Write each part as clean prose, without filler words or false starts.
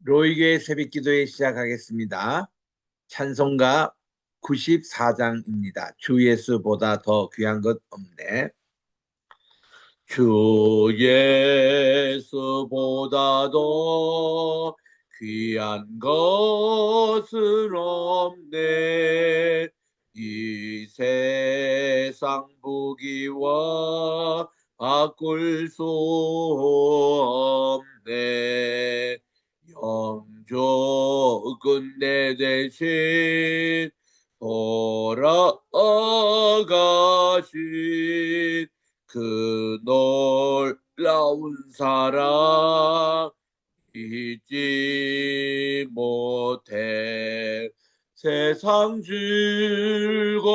로이의 새벽기도회 시작하겠습니다. 찬송가 94장입니다. 주 예수보다 더 귀한 것 없네. 주 예수보다 더 귀한 것은 없네. 이 세상 부귀와 바꿀 수 없네. 영적은 내 대신 돌아가신 그 놀라운 사랑 잊지 못해. 세상 즐거움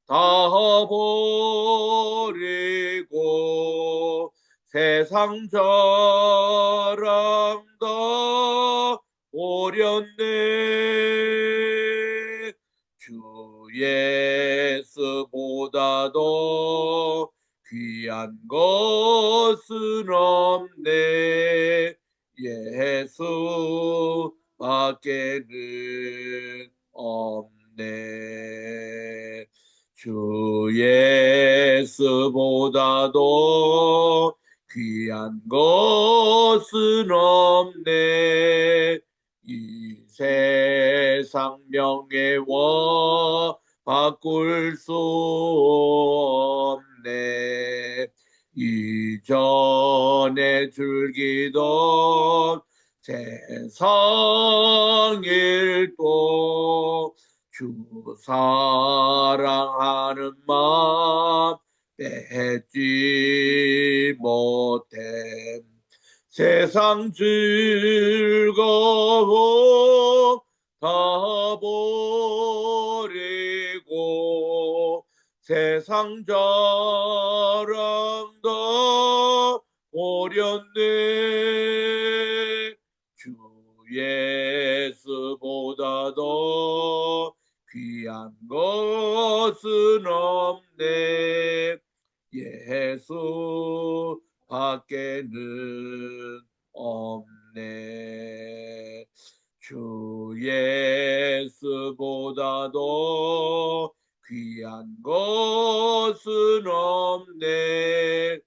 다 버리고 세상 자랑 다 버렸네. 주 예수보다도 귀한 것은 없네. 예수밖에는 없네. 주 예수보다도 귀한 것은 없네. 이 세상 명예와 바꿀 수 없네. 이전에 즐기던 세상 일도 주 사랑하는 마음 뺏지 못해. 세상 즐거움 다 버리고 세상 자랑 다 버렸네. 주 예수보다도 귀한 것은 없네. 예수 밖에는 없네. 주 예수보다도 귀한 것은 없네.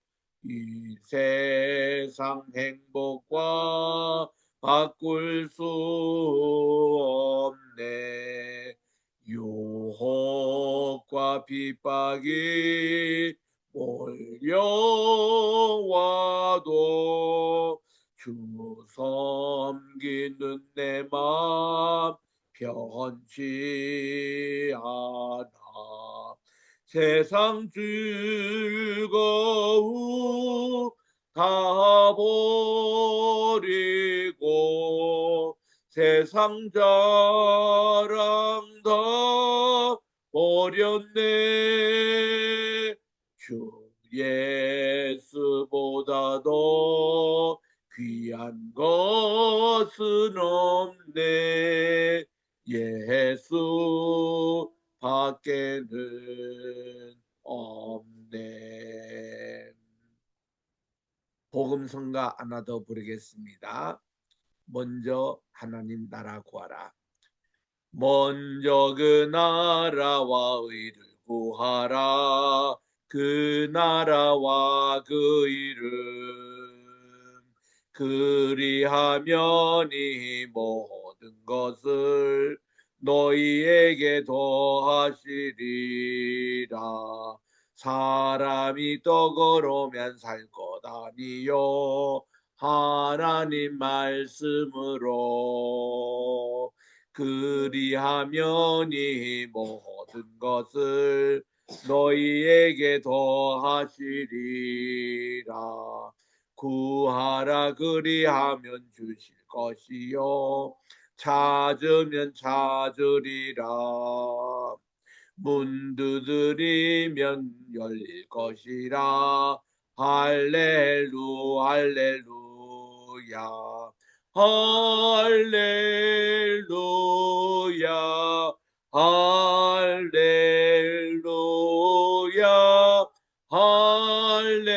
이 세상 행복과 바꿀 수 없네. 유혹과 핍박이 몰려와도 주 섬기는 내 맘 변치 않아. 세상 즐거움 다 버리고 세상 자랑 다 버렸네. 주 예수보다도 귀한 것은 없네. 예수 밖에는 없네. 복음성가 하나 더 부르겠습니다. 먼저 하나님 나라 구하라. 먼저 그 나라와 의를 구하라. 그 나라와 그 이름 그리하면 이 모든 것을 너희에게 더하시리라. 사람이 떡으로만 살 것 아니요 하나님 말씀으로. 그리하면 이 모든 것을 너희에게 더하시리라. 구하라 그리하면 주실 것이요 찾으면 찾으리라. 문 두드리면 열릴 것이라. 할렐루 할렐루야. 할렐루야 할렐루야 할렐루야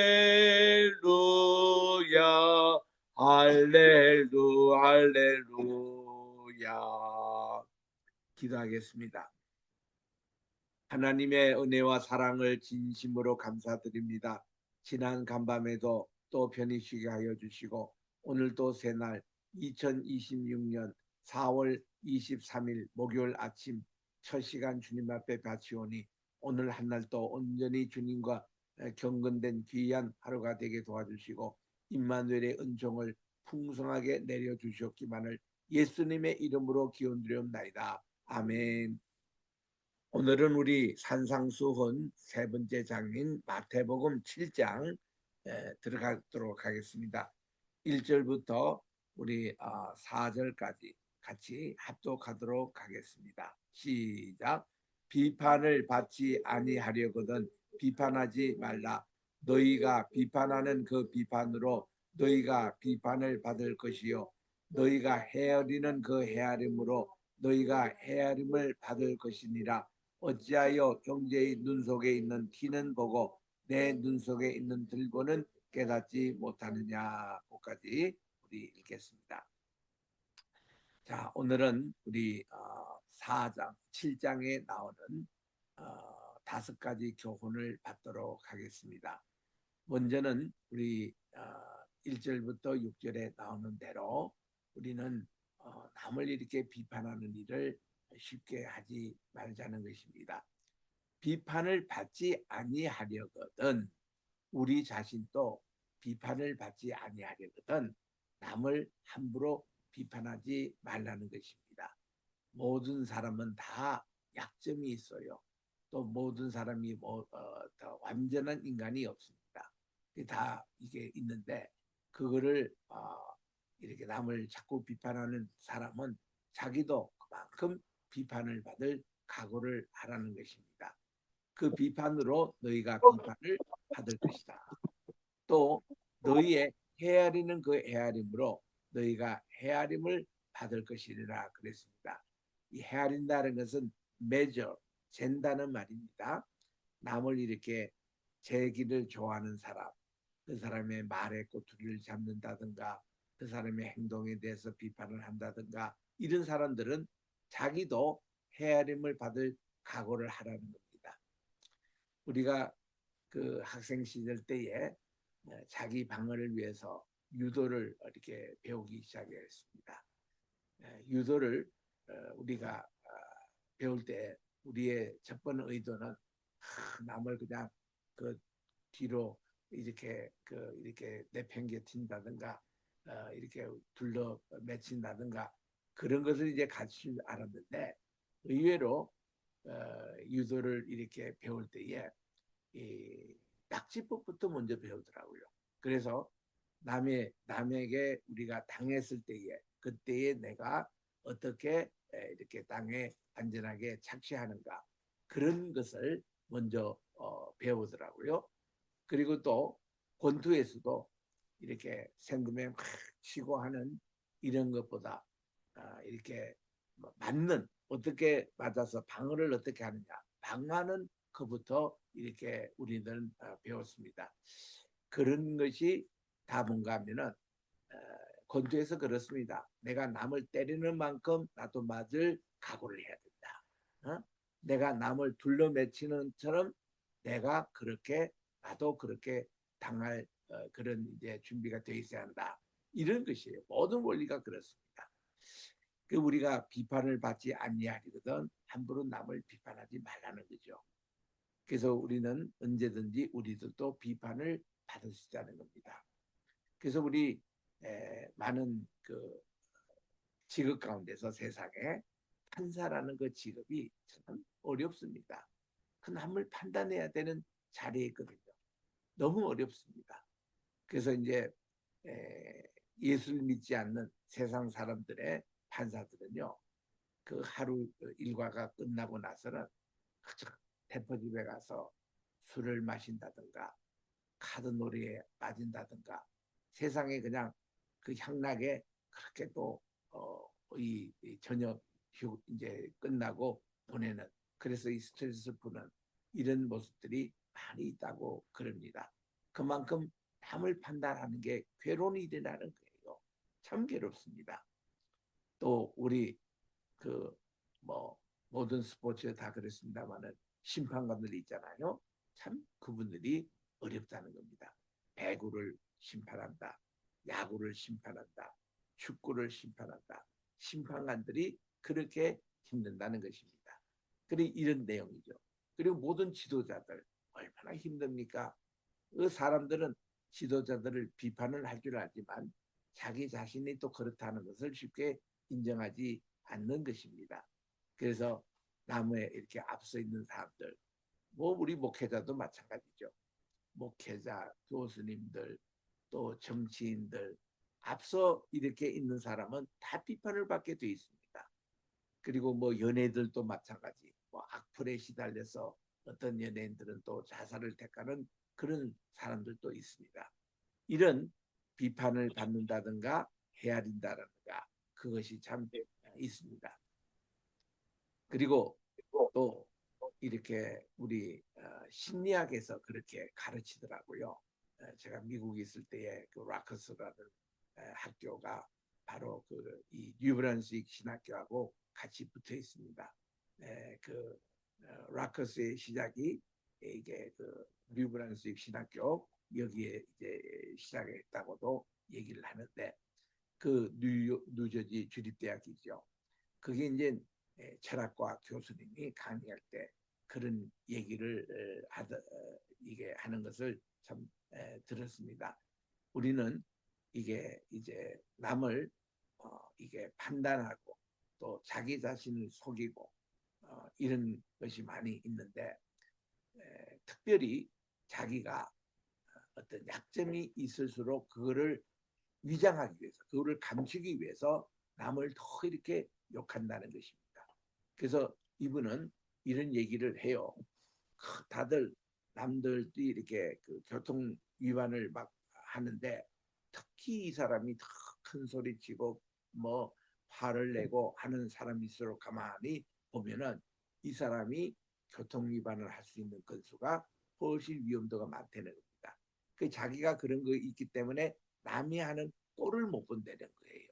할렐루야. 기도하겠습니다. 하나님의 은혜와 사랑을 진심으로 감사드립니다. 지난 간밤에도 또 편히 쉬게 하여 주시고 오늘도 새날 2026년 4월 23일 목요일 아침 첫 시간 주님 앞에 바치오니 오늘 한날도 온전히 주님과 경건된 귀한 하루가 되게 도와주시고 임마누엘의 은총을 풍성하게 내려주셨기만을 예수님의 이름으로 기원드리옵나이다. 아멘. 오늘은 우리 산상수훈 세 번째 장인 마태복음 7장 들어가도록 하겠습니다. 1절부터 우리 4절까지 같이 합독하도록 하겠습니다. 시작. 비판을 받지 아니하려거든 비판하지 말라. 너희가 비판하는 그 비판으로 너희가 비판을 받을 것이요 너희가 헤아리는 그 헤아림으로 너희가 헤아림을 받을 것이니라. 어찌하여 형제의 눈 속에 있는 티는 보고 내 눈 속에 있는 들보는 깨닫지 못하느냐. 고까지 우리 읽겠습니다. 자, 오늘은 우리 4장, 7장에 나오는 5가지 교훈을 받도록 하겠습니다. 먼저는 우리 1절부터 6절에 나오는 대로 우리는 남을 이렇게 비판하는 일을 쉽게 하지 말자는 것입니다. 비판을 받지 아니하려거든 우리 자신도 비판을 받지 아니하려거든 남을 함부로 비판하지 말라는 것입니다. 모든 사람은 다 약점이 있어요. 또 모든 사람이 완전한 인간이 없습니다. 다 이게 있는데 그거를 이렇게 남을 자꾸 비판하는 사람은 자기도 그만큼 비판을 받을 각오를 하라는 것입니다. 그 비판으로 너희가 비판을 받을 것이다. 또 너희의 헤아리는 그 헤아림으로 너희가 헤아림을 받을 것이라 그랬습니다. 이 헤아린다는 것은 measure, 잰다는 말입니다. 남을 이렇게 재기를 좋아하는 사람, 그 사람의 말에 꼬투리를 잡는다든가 그 사람의 행동에 대해서 비판을 한다든가 이런 사람들은 자기도 헤아림을 받을 각오를 하라는 겁니다. 우리가 그 학생 시절 때에 자기 방어를 위해서 유도를 이렇게 배우기 시작했습니다. 유도를 우리가 배울 때 우리의 첫 번째 의도는 남을 그냥 그 뒤로 이렇게 내팽개친다든가 이렇게 둘러 맺힌다든가 그런 것을 이제 가르칠 줄 알았는데 의외로 유도를 이렇게 배울 때에 이 낙지법부터 먼저 배우더라고요. 그래서 남에게 우리가 당했을 때에 그때에 내가 어떻게 이렇게 땅에 안전하게 착취하는가 그런 것을 먼저 배우더라고요. 그리고 또 권투에서도 이렇게 생금에 막 치고 하는 이런 것보다 이렇게 맞는 어떻게 맞아서 방어를 어떻게 하느냐 방어하는 것부터 이렇게 우리는 배웠습니다. 그런 것이 다 뭔가 하면은 권투에서 그렇습니다. 내가 남을 때리는 만큼 나도 맞을 각오를 해야 된다. 내가 남을 둘러매치는 처럼 내가 그렇게 나도 그렇게 당할 그런 이제 준비가 되어 있어야 한다. 이런 것이에요. 모든 원리가 그렇습니다. 그 우리가 비판을 받지 아니하리거든 함부로 남을 비판하지 말라는 거죠. 그래서 우리는 언제든지 우리들도 비판을 받을 수 있다는 겁니다. 그래서 우리 많은 그 직업 가운데서 세상에 판사라는 그 직업이 참 어렵습니다. 그 남을 판단해야 되는 자리에 있거든요. 너무 어렵습니다. 그래서 이제 예수를 믿지 않는 세상 사람들의 판사들은요. 그 하루 일과가 끝나고 나서는 대포집에 가서 술을 마신다든가 카드놀이에 빠진다든가 세상에 그냥 그 향락에 그렇게 또이 저녁 이제 끝나고 보내는 그래서 이 스트레스 푸는 이런 모습들이 많이 있다고 그럽니다. 그만큼 남을 판단하는 게 괴로운 일이라는 거예요. 참 괴롭습니다. 또 우리 그 뭐 모든 스포츠에 다 그렇습니다만은 심판관들이 있잖아요. 참 그분들이 어렵다는 겁니다. 배구를 심판한다, 야구를 심판한다, 축구를 심판한다. 심판관들이 그렇게 힘든다는 것입니다. 그리고 이런 내용이죠. 그리고 모든 지도자들 얼마나 힘듭니까? 그 사람들은 지도자들을 비판을 할 줄 알지만 자기 자신이 또 그렇다는 것을 쉽게 인정하지 않는 것입니다. 그래서 나무에 이렇게 앞서 있는 사람들, 뭐 우리 목회자도 마찬가지죠. 목회자, 교수님들, 또 정치인들, 앞서 이렇게 있는 사람은 다 비판을 받게 돼 있습니다. 그리고 뭐 연예들도 마찬가지. 뭐 악플에 시달려서 어떤 연예인들은 또 자살을 택하는 그런 사람들도 있습니다. 이런 비판을 받는다든가 헤아린다든가 그것이 참 있습니다. 그리고 또 이렇게 우리 심리학에서 그렇게 가르치더라고요. 제가 미국에 있을 때에 그 라커스라는 학교가 바로 그이 뉴브란스윅 신학교하고 같이 붙어 있습니다. 그 라커스의 시작이 이게 그 뉴브란스윅 신학교 여기에 이제 시작했다고도 얘기를 하는데 그 뉴저지 주립대학이죠. 그게 이제 철학과 교수님이 강의할 때 그런 얘기를 이게 하는 것을 참 들었습니다. 우리는 이게 이제 남을 이게 판단하고 또 자기 자신을 속이고 이런 것이 많이 있는데 특별히 자기가 어떤 약점이 있을수록 그거를 위장하기 위해서, 그거를 감추기 위해서 남을 더 이렇게 욕한다는 것입니다. 그래서 이분은 이런 얘기를 해요. 다들 남들이 이렇게 그 교통 위반을 막 하는데 특히 이 사람이 더 큰 소리 치고 뭐 화를 내고 하는 사람일수록 가만히 보면은 이 사람이 교통 위반을 할 수 있는 건수가 훨씬 위험도가 많다는 겁니다. 그 자기가 그런 거 있기 때문에 남이 하는 꼴을 못 본다는 거예요.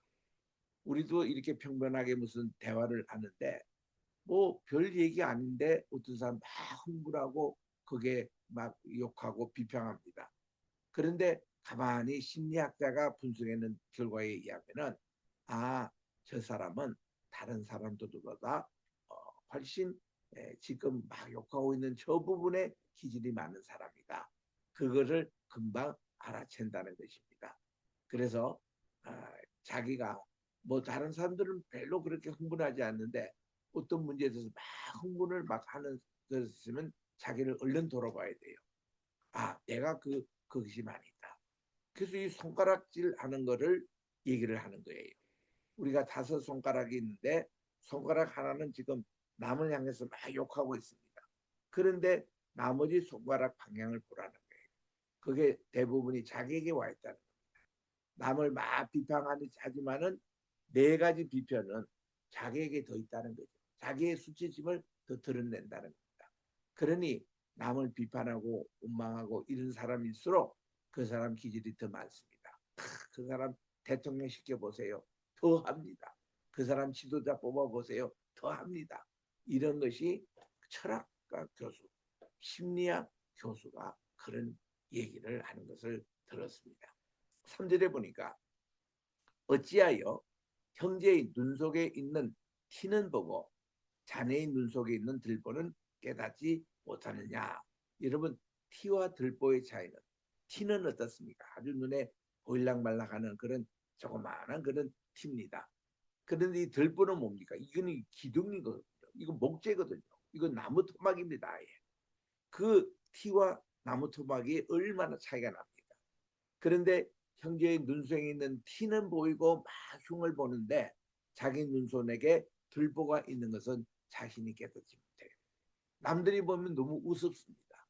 우리도 이렇게 평범하게 무슨 대화를 하는데 뭐 별 얘기 아닌데 어떤 사람 막 흥분하고 그게 막 욕하고 비평합니다. 그런데 가만히 심리학자가 분석하는 결과에 의하면은 저 사람은 다른 사람들보다 훨씬 지금 막 욕하고 있는 저 부분에 기질이 많은 사람이다. 그거를 금방 알아챈다는 것입니다. 그래서 자기가 뭐 다른 사람들은 별로 그렇게 흥분하지 않는데 어떤 문제에 대해서 막 흥분을 막 하는 것이면 자기를 얼른 돌아봐야 돼요. 내가 그것이 많이 있다. 그래서 이 손가락질 하는 거를 얘기를 하는 거예요. 우리가 5손가락이 있는데 손가락 하나는 지금 남을 향해서 막 욕하고 있습니다. 그런데 나머지 손가락 방향을 보라는 거예요. 그게 대부분이 자기에게 와 있다는 거예요. 남을 막 비판하지만은 4가지 비편은 자기에게 더 있다는 거죠. 자기의 수치심을 더 드러낸다는 겁니다. 그러니 남을 비판하고 원망하고 이런 사람일수록 그 사람 기질이 더 많습니다. 그 사람 대통령 시켜보세요. 더 합니다. 그 사람 지도자 뽑아보세요. 더 합니다. 이런 것이 철학과 교수, 심리학 교수가 그런 얘기를 하는 것을 들었습니다. 3절에 보니까 어찌하여 형제의 눈 속에 있는 티는 보고 자네의 눈 속에 있는 들보는 깨닫지 못하느냐. 여러분 티와 들보의 차이는 티는 어떻습니까? 아주 눈에 보일락말락하는 그런 조그마한 그런 티입니다. 그런데 이 들보는 뭡니까? 이거는 기둥이거든요. 이거 목재거든요. 이거 나무 토막입니다. 아예. 그 티와 나무 토막이 얼마나 차이가 납니까? 그런데 형제의 눈속에 있는 티는 보이고 막 흉을 보는데 자기 눈속에 들보가 있는 것은 자신이 깨닫지 못해요. 남들이 보면 너무 우습습니다.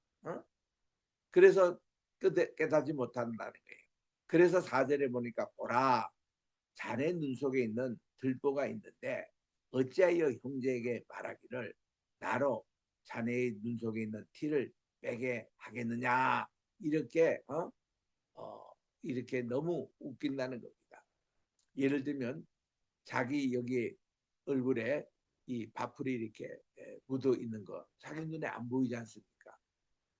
그래서 깨닫지 못한다는 거예요. 그래서 4절에 보니까 보라 자네 눈 속에 있는 들보가 있는데 어찌하여 형제에게 말하기를 나로 자네의 눈 속에 있는 티를 빼게 하겠느냐 이렇게 이렇게 너무 웃긴다는 겁니다. 예를 들면 자기 여기 얼굴에 이 밥풀이 이렇게 묻어 있는 거 자기 눈에 안 보이지 않습니까?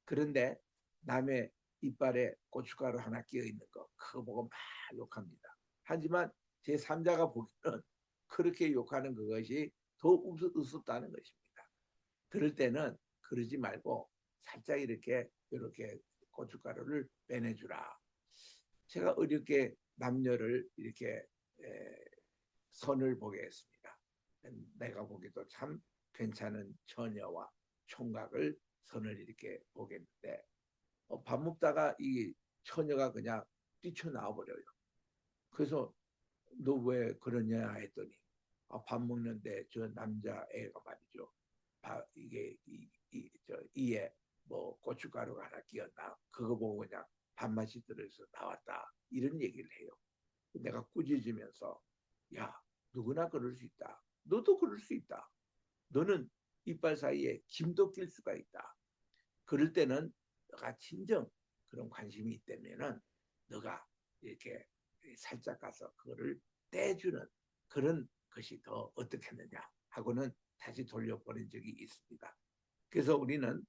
그런데 남의 이빨에 고춧가루 하나 끼어 있는 거 그거 보고 막 욕합니다. 하지만 제3자가 보기는 그렇게 욕하는 그것이 더 우습다는 것입니다. 그럴 때는 그러지 말고 살짝 이렇게 고춧가루를 빼내주라. 제가 어렵게 남녀를 이렇게 선을 보게 했습니다. 내가 보기도 참 괜찮은 처녀와 총각을 선을 이렇게 보겠는데 밥 먹다가 이 처녀가 그냥 뛰쳐나와 버려요. 그래서 너 왜 그러냐 했더니 밥 먹는데 저 남자애가 말이죠. 이게 이에 뭐 고춧가루 하나 끼었나 그거 보고 그냥 밥맛이 들어서 나왔다 이런 얘기를 해요. 내가 꾸짖으면서 야 누구나 그럴 수 있다. 너도 그럴 수 있다. 너는 이빨 사이에 김도 낄 수가 있다. 그럴 때는 너가 진정 그런 관심이 있다면은 너가 이렇게 살짝 가서 그거를 떼주는 그런 것이 더 어떻겠느냐 하고는 다시 돌려보낸 적이 있습니다. 그래서 우리는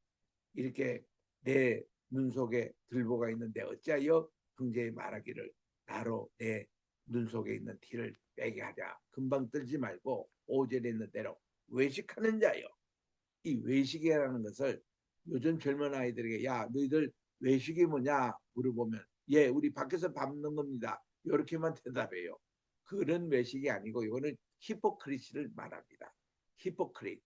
이렇게 내 눈 속에 들보가 있는데 어찌하여 형제의 말하기를 나로 내 눈 속에 있는 티를 빼게 하자. 금방 떨지 말고 5절에 있는 대로 외식하는 자요. 이 외식이라는 것을 요즘 젊은 아이들에게 야 너희들 외식이 뭐냐 물어보면 예 우리 밖에서 밥 먹는 겁니다. 이렇게만 대답해요. 그런 외식이 아니고 이거는 히포크리시를 말합니다. 히포크릿.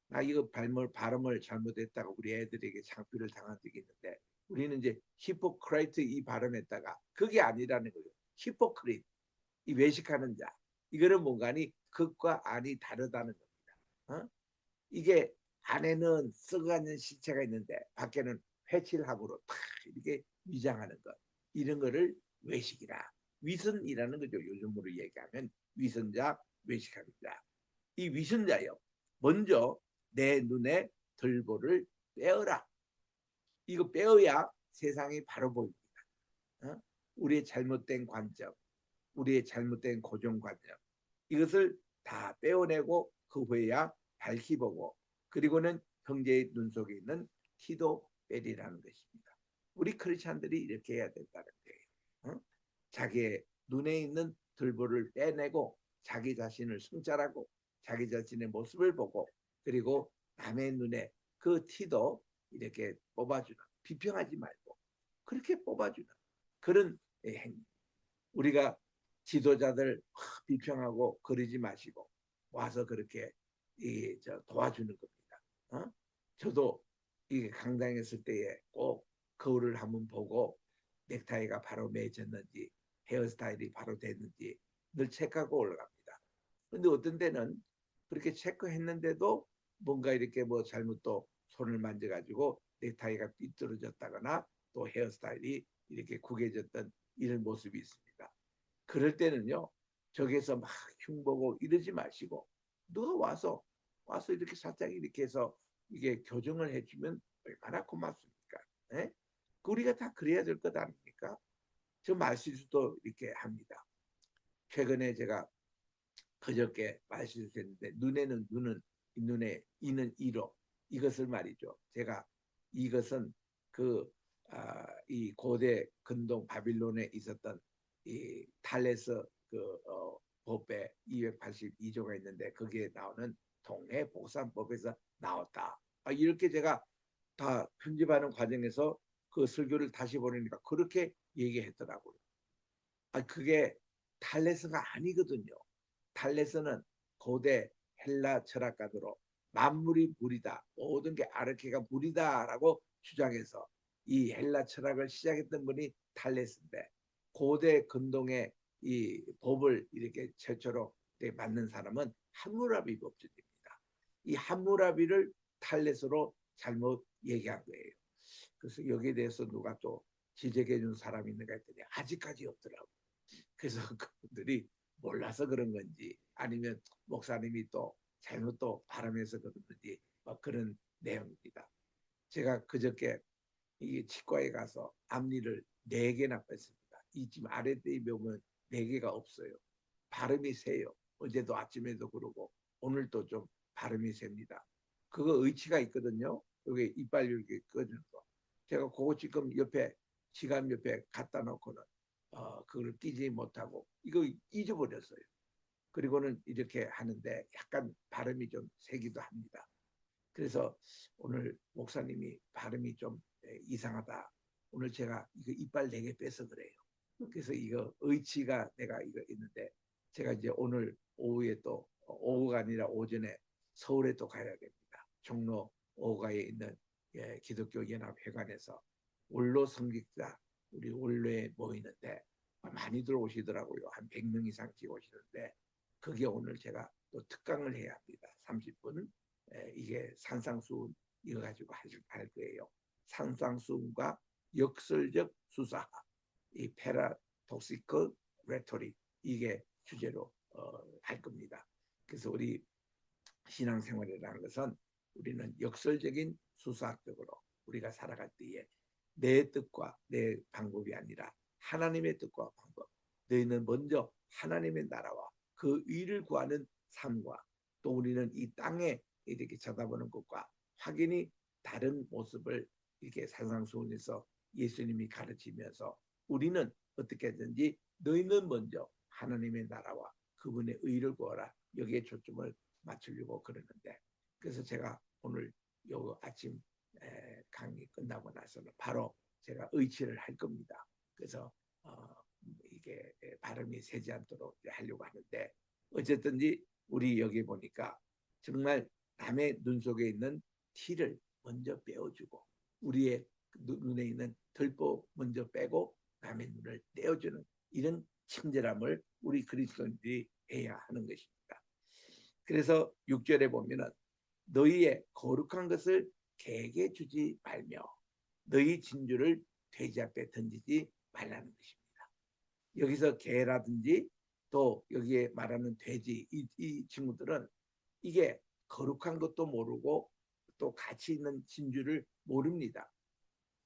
나 이거 발음을 잘못했다가 우리 애들에게 창피를 당한 적이 있는데 우리는 이제 히포크라이트 이 발음했다가 그게 아니라는 거예요. 히포크릿. 이 외식하는 자. 이거는 뭔가니 극과 안이 다르다는 겁니다. 어? 이게 안에는 썩어가는 시체가 있는데 밖에는 회칠함으로 탁 이렇게 위장하는 것 이런 거를 외식이라 위선이라는 거죠. 요즘으로 얘기하면 위선자 외식하는 자이 위선자요 먼저 내 눈에 들보를 빼어라. 이거 빼어야 세상이 바로 보입니다. 어? 우리의 잘못된 관점 우리의 잘못된 고정관념 이것을 다 빼어내고 그 후에야 밝히 보고 그리고는 형제의 눈 속에 있는 티도 빼리라는 것입니다. 우리 크리스찬들이 이렇게 해야 된다는 거예요. 어? 자기의 눈에 있는 들보를 빼내고 자기 자신을 성찰하고 자기 자신의 모습을 보고 그리고 남의 눈에 그 티도 이렇게 뽑아주는 비평하지 말고 그렇게 뽑아주는 그런 행위 우리가 지도자들 비평하고 그러지 마시고 와서 그렇게 도와주는 겁니다. 어? 저도 이 강당했을 때에 꼭 거울을 한번 보고 넥타이가 바로 맺었는지 헤어스타일이 바로 됐는지 늘 체크하고 올라갑니다. 근데 어떤 때는 그렇게 체크했는데도 뭔가 이렇게 뭐 잘못 또 손을 만져가지고 넥타이가 삐뚤어졌다거나 또 헤어스타일이 이렇게 구겨졌던 이런 모습이 있습니다. 그럴 때는요, 저기서 막 흉보고 이러지 마시고, 누가 와서 이렇게 살짝 이렇게 해서 이게 교정을 해주면 얼마나 고맙습니까? 예? 우리가 다 그래야 될 것 아닙니까? 저 말실수도 이렇게 합니다. 최근에 제가 그저께 말실수했는데 눈에 이는 이로 이것을 말이죠. 제가 이것은 이 고대 근동 바빌론에 있었던 이 탈레스 법에 282조가 있는데 거기에 나오는 동해 복산법에서 나왔다. 이렇게 제가 다 편집하는 과정에서 그 설교를 다시 보내니까 그렇게 얘기했더라고요. 그게 탈레스가 아니거든요. 탈레스는 고대 헬라 철학가들로 만물이 물이다. 모든 게 아르케가 물이다라고 주장해서 이 헬라 철학을 시작했던 분이 탈레스인데 고대 근동의 이 법을 이렇게 최초로 만든 사람은 함무라비 법주입니다. 이 함무라비를 탈레스로 잘못 얘기한 거예요. 그래서 여기에 대해서 누가 또 지적해 준 사람이 있는가 했더니 아직까지 없더라고요. 그래서 그분들이 몰라서 그런 건지 아니면 목사님이 또 잘못 또 발음해서 그런 건지 뭐 그런 내용입니다. 제가 그저께 이 치과에 가서 앞니를 4개나 뺐습니다. 이 지금 아랫대에 보면 4개가 없어요. 발음이 세요. 어제도 아침에도 그러고 오늘도 좀 발음이 셉니다. 그거 의치가 있거든요. 여기 이빨 이렇게 꺼지는 거. 제가 그거 지금 옆에 지갑 옆에 갖다 놓고는 그걸 띄지 못하고 이거 잊어버렸어요. 그리고는 이렇게 하는데 약간 발음이 좀 세기도 합니다. 그래서 오늘 목사님이 발음이 좀 이상하다. 오늘 제가 이거 이빨 4개 빼서 그래요. 그래서 이거 의치가 내가 이거 있는데 제가 이제 오늘 오후에 또 오후가 아니라 오전에 서울에 또 가야 됩니다. 종로 5가에 있는 기독교 연합회관에서 원로 성직자 우리 원로에 모이는데 많이들 오시더라고요. 한 100명 이상씩 오시는데 그게 오늘 제가 또 특강을 해야 합니다. 30분. 이게 산상수훈 이거 가지고 할 거예요. 산상수훈과 역설적 수사, 이 패라독시컬 레토릭 이게 주제로 할 겁니다. 그래서 우리 신앙생활이라는 것은 우리는 역설적인 수사학적으로 우리가 살아갈 때에 내 뜻과 내 방법이 아니라 하나님의 뜻과 방법. 너희는 먼저 하나님의 나라와 그 의를 구하는 삶과 또 우리는 이 땅에 이렇게 쳐다보는 것과 확연히 다른 모습을 이렇게 산상수훈에서 예수님이 가르치면서 우리는 어떻게든지 너희는 먼저 하나님의 나라와 그분의 의를 구하라. 여기에 초점을 맞추려고 그러는데 그래서 제가 오늘 요 아침 강의 끝나고 나서는 바로 제가 의치를 할 겁니다. 그래서 이게 발음이 세지 않도록 하려고 하는데 어쨌든지 우리 여기 보니까 정말 남의 눈 속에 있는 티를 먼저 빼어주고 우리의 눈에 있는 덜보 먼저 빼고 남의 눈을 떼어주는 이런 친절함을 우리 그리스도인들이 해야 하는 것입니다. 그래서 6절에 보면은 너희의 거룩한 것을 개에게 주지 말며 너희 진주를 돼지 앞에 던지지 말라는 것입니다. 여기서 개라든지 또 여기에 말하는 돼지 이 친구들은 이게 거룩한 것도 모르고 또 가치 있는 진주를 모릅니다.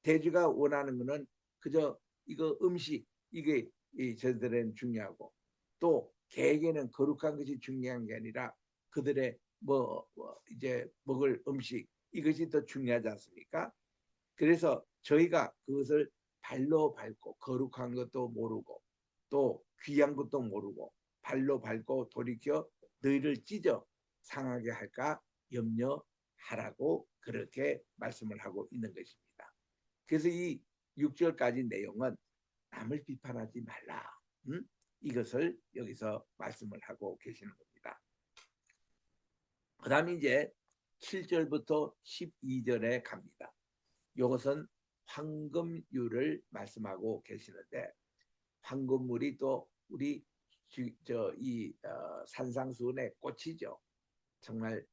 돼지가 원하는 것은 그저 이거 음식 이게 저들은 중요하고 또 개에게는 거룩한 것이 중요한 게 아니라 그들의 이제 먹을 음식 이것이 더 중요하지 않습니까? 그래서 저희가 그것을 발로 밟고 거룩한 것도 모르고 또 귀한 것도 모르고 발로 밟고 돌이켜 너희를 찢어 상하게 할까 염려하라고 그렇게 말씀을 하고 있는 것입니다. 그래서 이 6절까지 내용은 남을 비판하지 말라. 이것을 여기서 말씀을 하고 계시는 겁니다. 그 다음에 이제 7절부터 12절에 갑니다. 이것은 황금률을 말씀하고 계시는데 황금물이 또 우리 산상수훈의 꽃이죠. 정말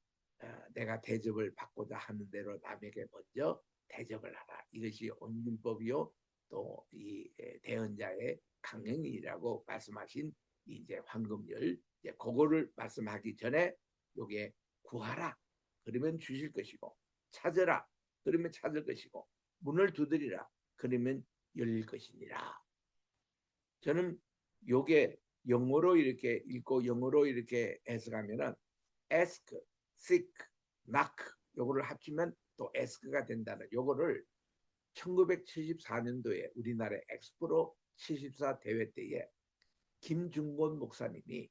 내가 대접을 받고자 하는 대로 남에게 먼저 대접을 하라. 이것이 온율법이요. 또 이 대언자의 강령이라고 말씀하신 이제 황금률 이제 그거를 말씀하기 전에 요게 구하라. 그러면 주실 것이고 찾으라. 그러면 찾을 것이고 문을 두드리라. 그러면 열릴 것이니라. 저는 요게 영어로 이렇게 읽고 영어로 이렇게 해석하면은 ask, seek, knock 요거를 합치면 또 ask가 된다는 요거를 1974년도에 우리나라 엑스프로 74 대회 때에 김중곤 목사님이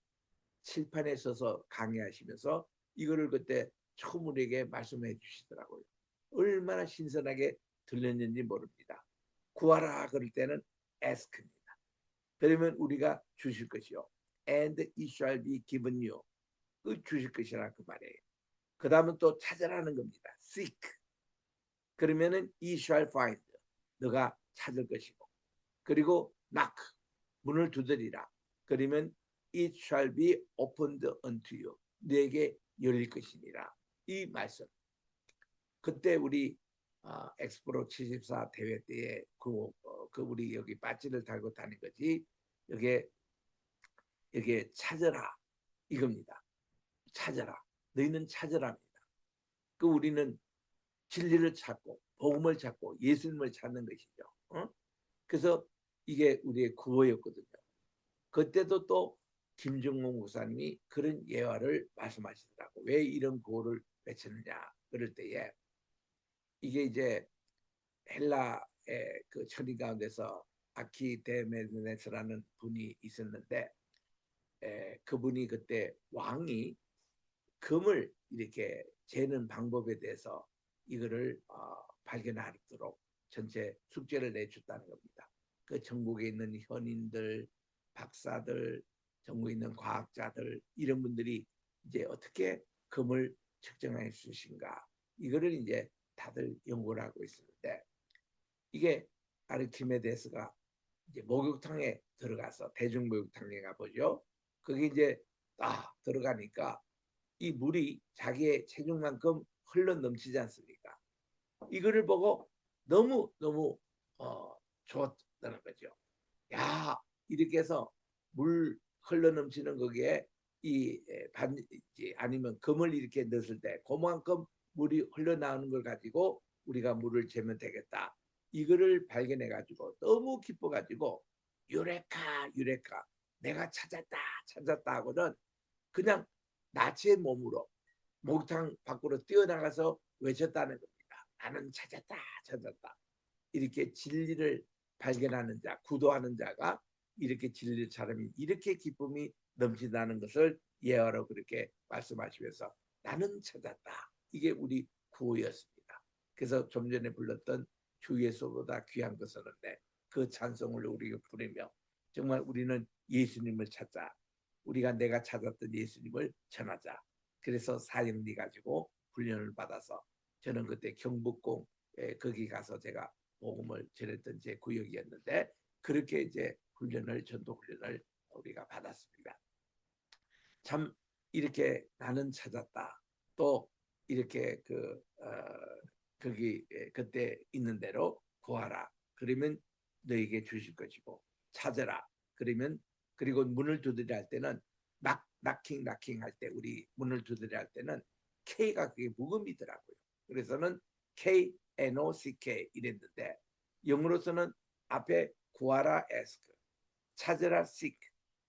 칠판에 써서 강의하시면서 이거를 그때 처음 우리에게 말씀해 주시더라고요. 얼마나 신선하게 들렸는지 모릅니다. 구하라 그럴 때는 ask입니다. 그러면 우리가 주실 것이요. And it shall be given you. 그 주실 것이라 그 말이에요. 그 다음은 또 찾으라는 겁니다. seek. 그러면은 it shall find. 너가 찾을 것이고. 그리고 knock. 문을 두드리라. 그러면 it shall be opened unto you. 너에게 열릴 것이니라. 이 말씀. 그때 우리 엑스프로 74 대회 때에 그 우리 여기 배지를 달고 다닌 거지. 여기에 찾아라 이겁니다. 찾아라. 너희는 찾아라입니다. 그 우리는 진리를 찾고 복음을 찾고 예수님을 찾는 것이죠. 그래서 이게 우리의 구호였거든요. 그때도 또 김정문 목사님이 그런 예화를 말씀하시더라고. 왜 이런 구호를 외쳤느냐 그럴 때에 이게 이제 헬라의 그 천인 가운데서 아키데메네스라는 분이 있었는데 그분이 그때 왕이 금을 이렇게 재는 방법에 대해서 이거를 발견하도록 전체 숙제를 내줬다는 겁니다. 그 전국에 있는 현인들, 박사들, 전국에 있는 과학자들 이런 분들이 이제 어떻게 금을 측정할 수 있을까 이거를 이제 다들 연구를 하고 있었는데 이게 아르키메데스가 이제 목욕탕에 들어가서 대중 목욕탕에 가보죠. 그게 이제 들어가니까 이 물이 자기의 체중만큼 흘러 넘치지 않습니까? 이거를 보고 너무 너무 좋았다는 거죠. 야 이렇게 해서 물 흘러 넘치는 거기에 이 반지 아니면 금을 이렇게 넣었을 때 그만큼 물이 흘러나오는 걸 가지고 우리가 물을 재면 되겠다. 이거를 발견해 가지고 너무 기뻐 가지고 유레카 유레카 내가 찾았다 찾았다 하고는 그냥 나체 몸으로 목욕탕 밖으로 뛰어나가서 외쳤다는 겁니다. 나는 찾았다 찾았다. 이렇게 진리를 발견하는 자, 구도하는 자가 이렇게 진리를 사람이 이렇게 기쁨이 넘친다는 것을 예화로 그렇게 말씀하시면서 나는 찾았다. 이게 우리 구호였습니다. 그래서 좀 전에 불렀던 주 예수보다 귀한 것은 없네. 그 찬송을 우리가 부르며 정말 우리는 예수님을 찾자. 우리가 내가 찾았던 예수님을 전하자. 그래서 사형리 가지고 훈련을 받아서 저는 그때 경북공 거기 가서 제가 복음을 전했던 제 구역이었는데 그렇게 이제 전도 훈련을 우리가 받았습니다. 참 이렇게 나는 찾았다. 또 이렇게 거기 그때 있는 대로 구하라. 그러면 너에게 주실 것이고 찾아라. 그러면 그리고 문을 두드려 할 때는 낙킹 할 때 우리 문을 두드려 할 때는 K가 그게 묵음이더라고요. 그래서는 KNOCK 이랬는데 영어로서는 앞에 구하라 ask, 찾으라 seek,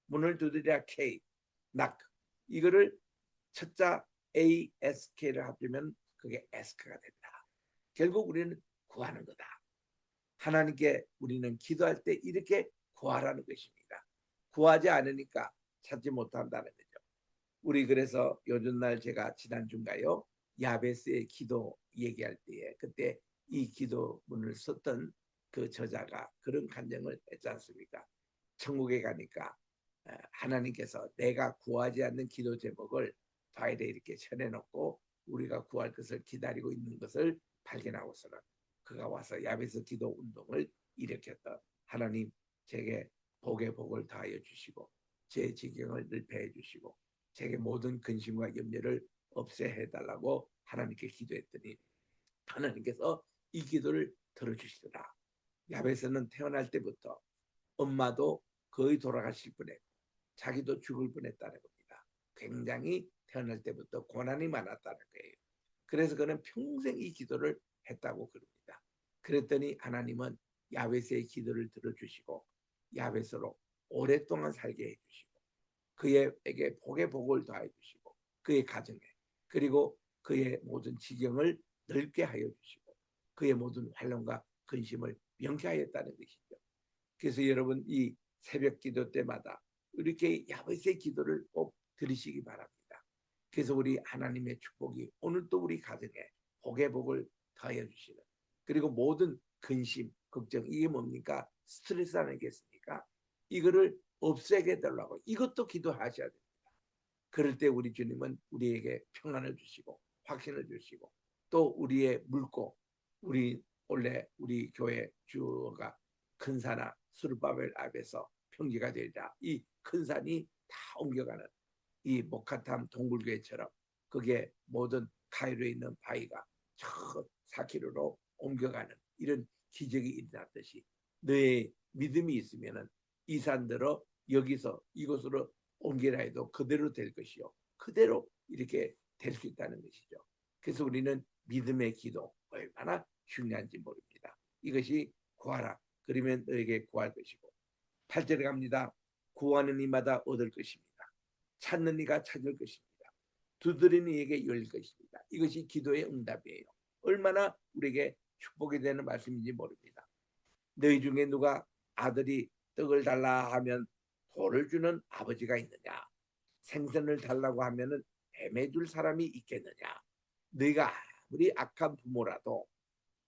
문을 두드려 K, knock 이거를 첫자 ASK를 합치면 그게 ask가 된다. 결국 우리는 구하는 거다. 하나님께 우리는 기도할 때 이렇게 구하라는 것입니다. 구하지 않으니까 찾지 못한다는 거죠. 우리 그래서 요즘 날 제가 지난주인가요? 야베스의 기도 얘기할 때에 그때 이 기도문을 썼던 그 저자가 그런 간증을 했지 않습니까? 천국에 가니까 하나님께서 내가 구하지 않는 기도 제목을 파일에 이렇게 쳐내놓고 우리가 구할 것을 기다리고 있는 것을 발견하고서는 그가 와서 야베스 기도 운동을 일으켰던 하나님 제게 복의 복을 더하여 주시고 제 지경을 넓혀해 주시고 제게 모든 근심과 염려를 없애해 달라고 하나님께 기도했더니 하나님께서 이 기도를 들어주시더라. 야베스는 태어날 때부터 엄마도 거의 돌아가실 뻔했고 자기도 죽을 뻔했다는 겁니다. 굉장히 태어날 때부터 고난이 많았다는 거예요. 그래서 그는 평생 이 기도를 했다고 그럽니다. 그랬더니 하나님은 야베스의 기도를 들어주시고 야베스로 오랫동안 살게 해주시고 그에게 복의 복을 더해 주시고 그의 가정에 그리고 그의 모든 지경을 넓게 하여 주시고 그의 모든 환란과 근심을 명쾌하였다는 것이죠. 그래서 여러분 이 새벽 기도 때마다 이렇게 야베스의 기도를 꼭 들으시기 바랍니다. 그래서 우리 하나님의 축복이 오늘도 우리 가정에 복의 복을 더하여 주시는 그리고 모든 근심, 걱정 이게 뭡니까? 스트레스 아니겠습니까? 이거를 없애게 해달라고 이것도 기도하셔야 됩니다. 그럴 때 우리 주님은 우리에게 평안을 주시고 확신을 주시고 또 우리의 묽고 우리 원래 우리 교회 주어가 큰 산아 수르바벨 앞에서 평지가 되리라 이 큰 산이 다 옮겨가는 이 모카탐 동굴교회처럼 그게 모든 카이로에 있는 바위가 저 4km로 옮겨가는 이런 기적이 일어났듯이 너의 믿음이 있으면은 이 산들어 여기서 이곳으로 옮기라 해도 그대로 될 것이요. 그대로 이렇게 될 수 있다는 것이죠. 그래서 우리는 믿음의 기도 얼마나 중요한지 모릅니다. 이것이 구하라. 그러면 너에게 구할 것이고 8절에 갑니다. 구하는 이마다 얻을 것입니다. 찾는 이가 찾을 것입니다. 두드리는 이에게 열릴 것입니다. 이것이 기도의 응답이에요. 얼마나 우리에게 축복이 되는 말씀인지 모릅니다. 너희 중에 누가 아들이 떡을 달라 하면 돌을 주는 아버지가 있느냐? 생선을 달라고 하면은 뱀에 줄 사람이 있겠느냐? 너희가 아무리 악한 부모라도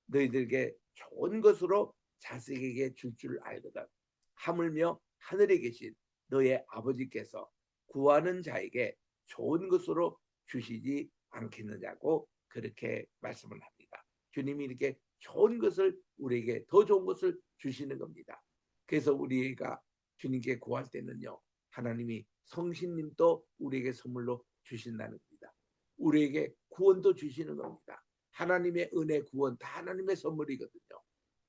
너희들에게 좋은 것으로 자식에게 줄 알거든. 하물며 하늘에 계신 너의 아버지께서 구하는 자에게 좋은 것으로 주시지 않겠느냐고 그렇게 말씀을 합니다. 주님이 이렇게 좋은 것을 우리에게 더 좋은 것을 주시는 겁니다. 그래서 우리가 주님께 구할 때는요, 하나님이 성신님도 우리에게 선물로 주신다는 겁니다. 우리에게 구원도 주시는 겁니다. 하나님의 은혜, 구원 다 하나님의 선물이거든요.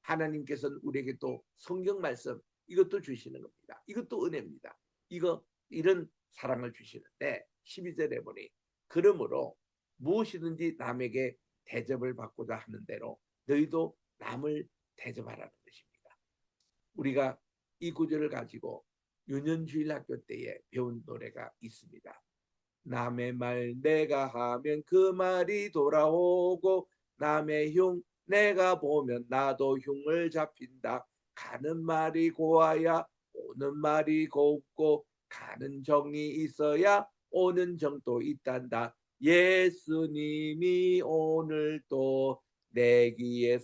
하나님께서는 우리에게 또 성경 말씀 이것도 주시는 겁니다. 이것도 은혜입니다. 이런 사랑을 주시는데 12절에 보니 그러므로 무엇이든지 남에게 대접을 받고자 하는 대로 너희도 남을 대접하라는 것입니다. 우리가 이 구절을 가지고 유년주일 학교 때에 배운 노래가 있습니다. 남의 말 내가 하면 그 말이 돌아오고 남의 흉 내가 보면 나도 흉을 잡힌다. 가는 말이 고와야 오는 말이 곱고 가는 정이 있어야 오는 정도 있단다. 예수님이 오늘 또 내기에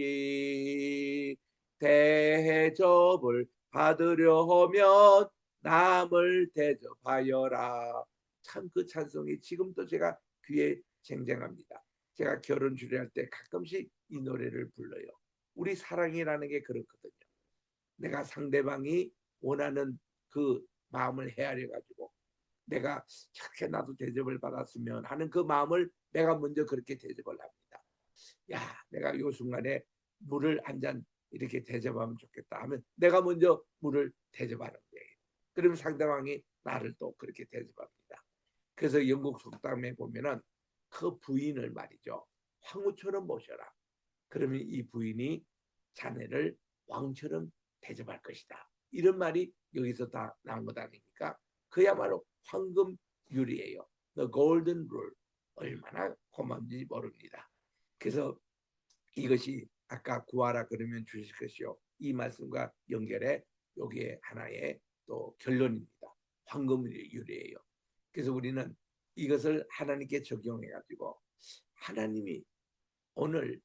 속삭이듯이 대접을 받으려 하면 남을 대접하여라. 참 그 찬송이 지금도 제가 귀에 쟁쟁합니다. 제가 결혼 주례할 때 가끔씩 이 노래를 불러요. 우리 사랑이라는 게 그렇거든요. 내가 상대방이 원하는 그 마음을 헤아려 가지고 내가 저렇게 나도 대접을 받았으면 하는 그 마음을 내가 먼저 그렇게 대접을 합니다. 야, 내가 요 순간에 물을 한 잔 이렇게 대접하면 좋겠다 하면 내가 먼저 물을 대접하는 거예요. 그러면 상대방이 나를 또 그렇게 대접합니다. 그래서 영국 속담에 보면은 그 부인을 말이죠. 황후처럼 모셔라. 그러면 이 부인이 자네를 왕처럼 대접할 것이다. 이런 말이 여기서 다 나온 것 아닙니까? 그야말로 황금률이에요. The golden rule. 얼마나 고마운지 모릅니다. 그래서 이것이 아까 구하라 그러면 주실 것이요. 이 말씀과 연결해 여기에 하나의 또 결론입니다. 황금률이에요. 그래서 우리는 이것을 하나님께 적용해 가지고 하나님이 오늘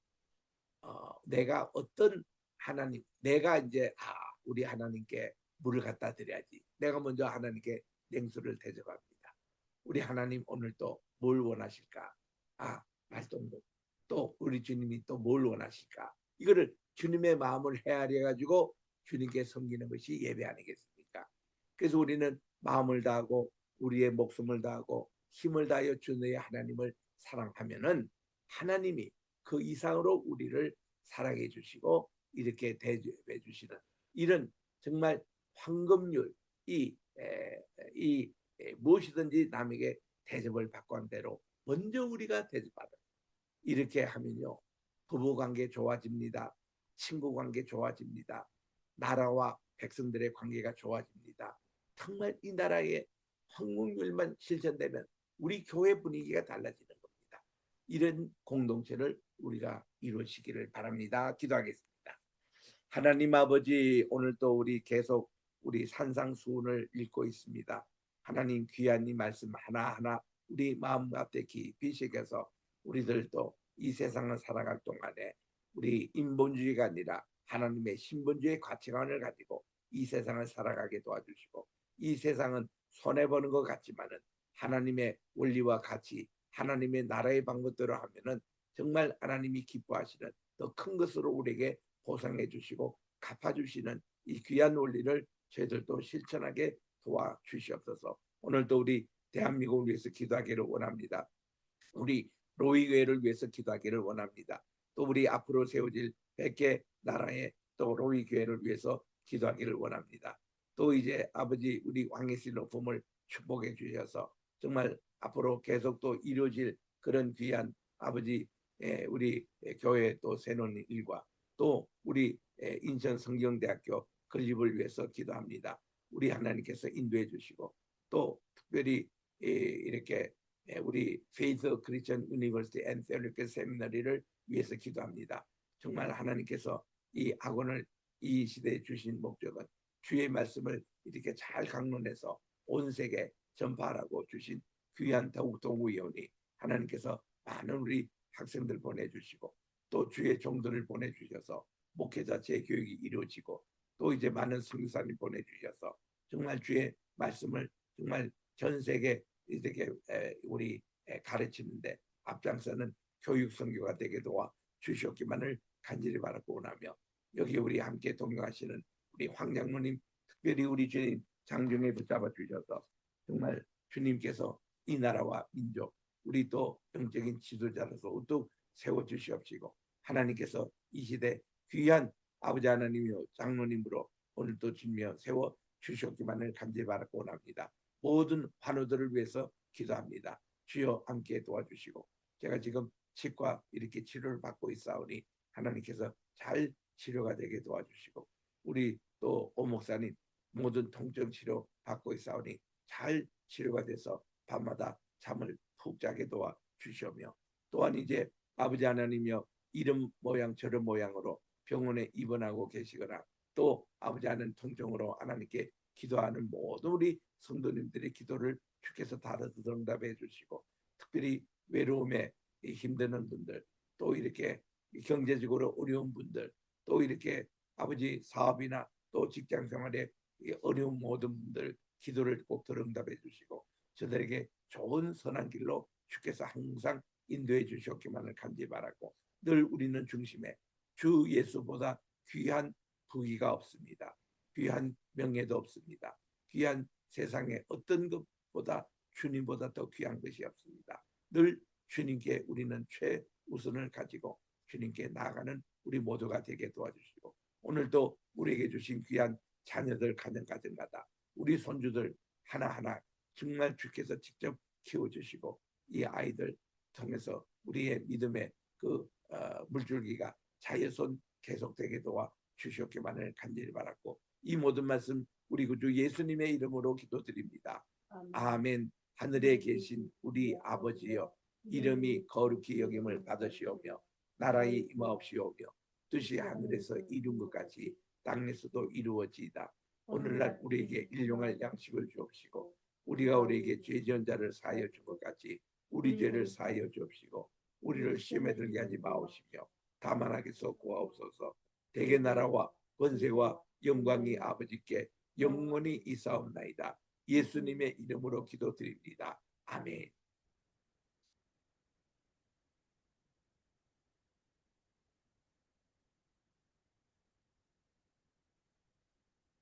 내가 어떤 하나님 내가 이제 우리 하나님께 물을 갖다 드려야지. 내가 먼저 하나님께 냉수를 대접합니다. 우리 하나님 오늘 또 뭘 원하실까? 말동무 또 우리 주님이 또 뭘 원하실까? 이거를 주님의 마음을 헤아려 가지고 주님께 섬기는 것이 예배 아니겠습니까? 그래서 우리는 마음을 다하고 우리의 목숨을 다하고 힘을 다하여 주의 하나님을 사랑하면은 하나님이 그 이상으로 우리를 사랑해 주시고 이렇게 대접해 주시는 이런 정말 황금률 이 무엇이든지 남에게 대접을 받고 한 대로 먼저 우리가 대접받아 이렇게 하면요 부부관계 좋아집니다. 친구관계 좋아집니다. 나라와 백성들의 관계가 좋아집니다. 정말 이 나라의 황금률만 실천되면 우리 교회 분위기가 달라지는 겁니다. 이런 공동체를 우리가 이루시기를 바랍니다. 기도하겠습니다. 하나님 아버지 오늘 또 우리 계속 우리 산상수훈을 읽고 있습니다. 하나님 귀한 이 말씀 하나하나 우리 마음 가운데 깊이 새겨서 우리들도 이 세상을 살아갈 동안에 우리 인본주의가 아니라 하나님의 신본주의 가치관을 가지고 이 세상을 살아가게 도와주시고 이 세상은 손해보는 것 같지만은 하나님의 원리와 가치 하나님의 나라의 방법대로 하면은 정말 하나님이 기뻐하시는 더 큰 것으로 우리에게 보상해 주시고 갚아주시는 이 귀한 원리를 저희들도 실천하게 도와주시옵소서. 오늘도 우리 대한민국을 위해서 기도하기를 원합니다. 우리 로이교회를 위해서 기도하기를 원합니다. 또 우리 앞으로 세워질 100개 나라의 또 로이교회를 위해서 기도하기를 원합니다. 또 이제 아버지 우리 왕의실 높음을 축복해 주셔서 정말 앞으로 계속 또 이루어질 그런 귀한 아버지 우리 교회 또 새로운 일과 또 우리 인천 성경대학교 건립을 위해서 기도합니다. 우리 하나님께서 인도해 주시고 또 특별히 이렇게 우리 페이스 크리스천 유니버시티 앤 세올리케 세미나리를 위해서 기도합니다. 정말 하나님께서 이 학원을 이 시대에 주신 목적은 주의 말씀을 이렇게 잘 강론해서 온 세계 전파하라고 주신 귀한 도구이오니 하나님께서 많은 우리 학생들 보내주시고 또 주의 종들을 보내주셔서 목회자 재교육이 이루어지고 또 이제 많은 선교사님 보내주셔서 정말 주의 말씀을 정말 전 세계 이렇게 우리 가르치는데 앞장서는 교육 선교가 되게 도와 주시옵기만을 간절히 바라고 원하며 여기 우리 함께 동행하시는 우리 황 장로님 특별히 우리 주님 장중에 붙잡아 주셔서 정말 주님께서 이 나라와 민족 우리 또 영적인 지도자로서 우뚝 세워 주시옵시고 하나님께서 이 시대 귀한 아버지 하나님이요 장로님으로 오늘도 주님여 세워 주시옵기만을 간절히 바라고 원합니다. 모든 환우들을 위해서 기도합니다. 주여 함께 도와주시고 제가 지금 치과 이렇게 치료를 받고 있사오니 하나님께서 잘 치료가 되게 도와주시고 우리 또 오 목사님 모든 통증 치료 받고 있사오니 잘 치료가 돼서 밤마다 잠을 푹 자게 도와주시오며 또한 이제 아버지 하나님이여 이런 모양 저런 모양으로 병원에 입원하고 계시거나 또 아버지 하나님 통증으로 하나님께 기도하는 모든 우리 성도님들의 기도를 주께서 다 응답해 주시고 특별히 외로움에 힘드는 분들 또 이렇게 경제적으로 어려운 분들 또 이렇게 아버지 사업이나 또 직장 생활에 어려운 모든 분들 기도를 꼭 응답해 주시고 저들에게 좋은 선한 길로 주께서 항상 인도해 주셨기만을 간절히 바라고 늘 우리는 중심에 주 예수보다 귀한 부귀가 없습니다. 귀한 명예도 없습니다. 귀한 세상의 어떤 것보다 주님보다 더 귀한 것이 없습니다. 늘 주님께 우리는 최우선을 가지고 주님께 나아가는 우리 모두가 되게 도와주시고 오늘도 우리에게 주신 귀한 자녀들 가정가정마다 우리 손주들 하나하나 정말 주께서 직접 키워주시고 이 아이들 통해서 우리의 믿음의 그 물줄기가 자연손 계속되게 도와 주시옵기만을 간절히 바랐고 이 모든 말씀 우리 구주 예수님의 이름으로 기도드립니다. 아멘. 하늘에 계신 우리 아버지여 이름이 거룩히 여김을 받으시오며 나라의 임하옵시오며 뜻이 하늘에서 이룬 것 같이 땅에서도 이루어지이다. 오늘날 우리에게 일용할 양식을 주옵시고 우리가 우리에게 죄 지은 자를 사하여 준 것 같이 우리 죄를 사하여 주옵시고 우리를 시험에 들게 하지 마옵시며 다만 하게서 구하옵소서. 대개 나라와 권세와 영광이 아버지께 영원히 있사옵나이다. 예수님의 이름으로 기도드립니다. 아멘.